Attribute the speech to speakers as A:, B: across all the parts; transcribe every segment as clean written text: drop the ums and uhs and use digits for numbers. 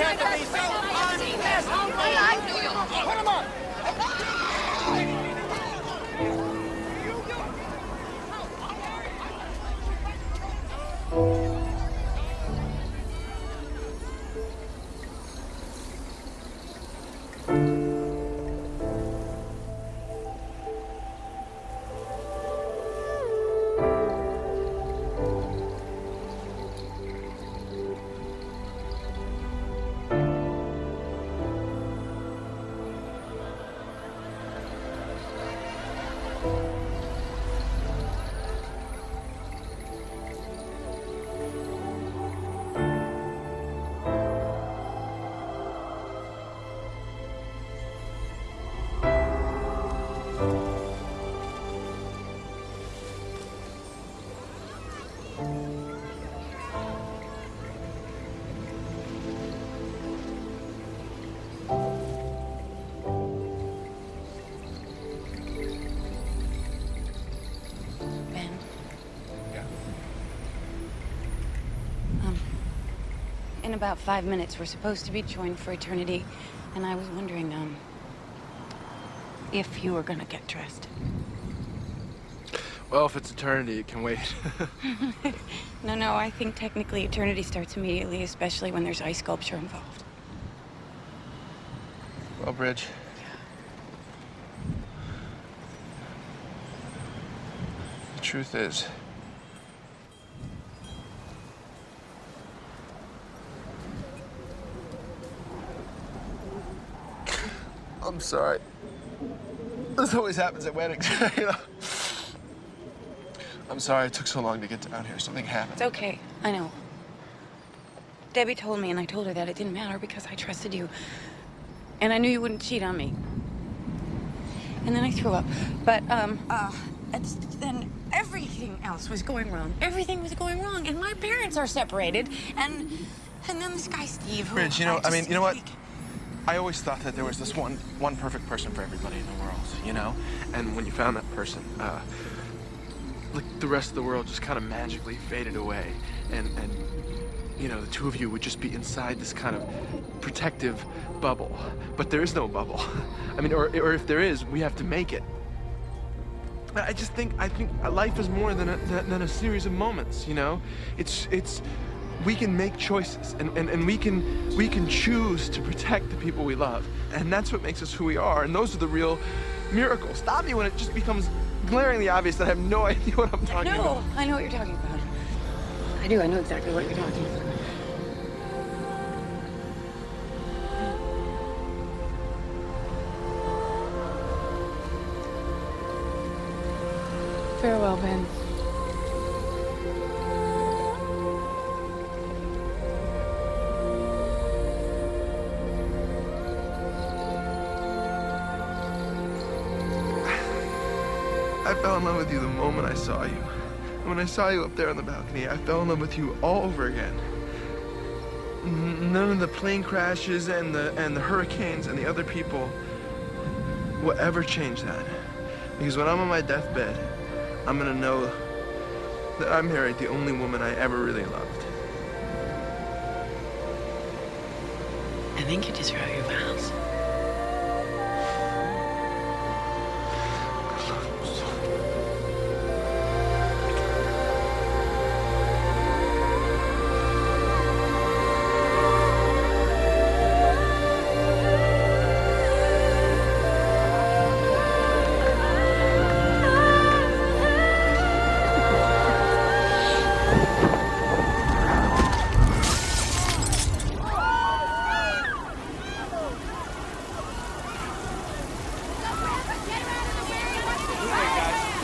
A: always had to be so unfair. Put him on.
B: In about 5 minutes, we're supposed to be joined for eternity, and I was wondering, if you were gonna get dressed.
C: Well, if it's eternity, it can wait.
B: No, I think technically eternity starts immediately, especially when there's ice sculpture involved.
C: Well, Bridge. The truth is, I'm sorry. This always happens at weddings, you know? I'm sorry it took so long to get down here. Something happened.
B: It's okay. I know. Debbie told me, and I told her that it didn't matter because I trusted you. And I knew you wouldn't cheat on me. And then I threw up. But, then everything else was going wrong. Everything was going wrong. And my parents are separated. And then this guy, Steve, who...
C: Bridge, you know, you know what? I always thought that there was this one perfect person for everybody in the world, you know? And when you found that person, like the rest of the world just kind of magically faded away. And you know, the two of you would just be inside this kind of protective bubble. But there is no bubble. I mean, or if there is, we have to make it. I think life is more than a series of moments, you know? We can make choices, and we can choose to protect the people we love. And that's what makes us who we are, and those are the real miracles. Stop me when it just becomes glaringly obvious that I have no idea what I'm talking about.
B: I know what you're talking about. I do, I know exactly what you're talking about. Farewell, Ben.
C: I fell in love with you the moment I saw you. And when I saw you up there on the balcony, I fell in love with you all over again. None of the plane crashes and the hurricanes and the other people will ever change that. Because when I'm on my deathbed, I'm gonna know that I married the only woman I ever really loved.
B: I think you just wrote your vows.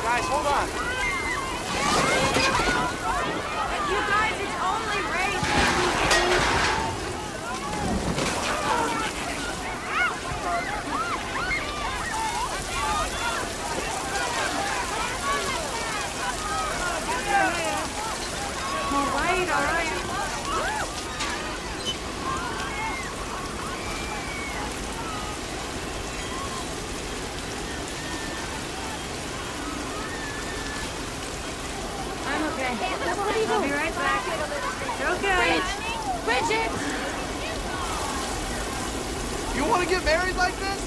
A: Guys, hold on.
D: You guys, it's only race. All right, all right. I'll be right back. Okay.
B: Bridget!
C: want to get married like this?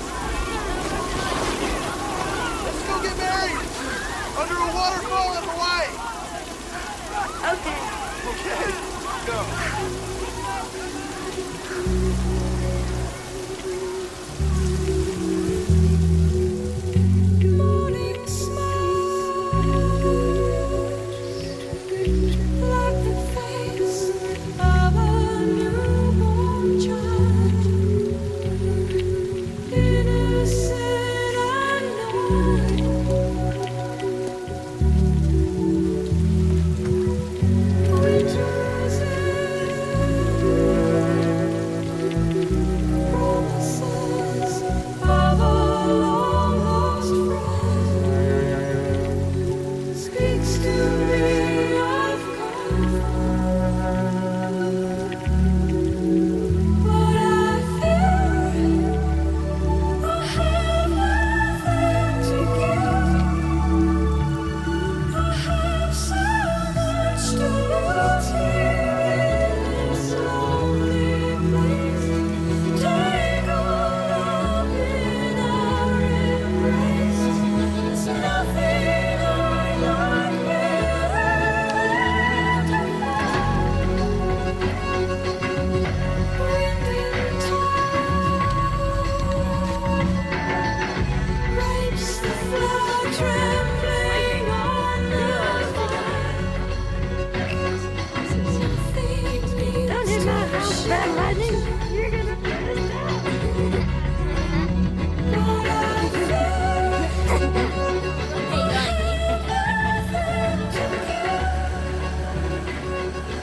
C: Let's go get married! Under a waterfall in Hawaii!
D: Okay.
C: Okay, go.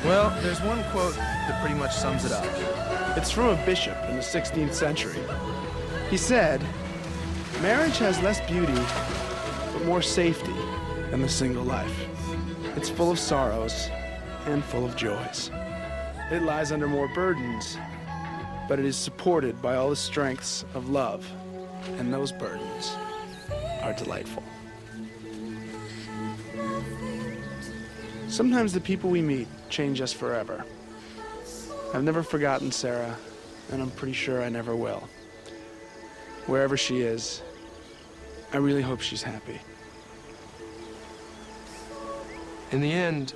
E: Well, there's one quote that pretty much sums it up. It's from a bishop in the 16th century. He said, "Marriage has less beauty, but more safety than the single life. It's full of sorrows and full of joys. It lies under more burdens, but it is supported by all the strengths of love, and those burdens are delightful." Sometimes the people we meet change us forever. I've never forgotten Sarah, and I'm pretty sure I never will. Wherever she is, I really hope she's happy.
C: In the end,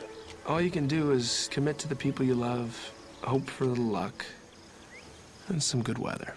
C: all you can do is commit to the people you love, hope for a little luck, and some good weather.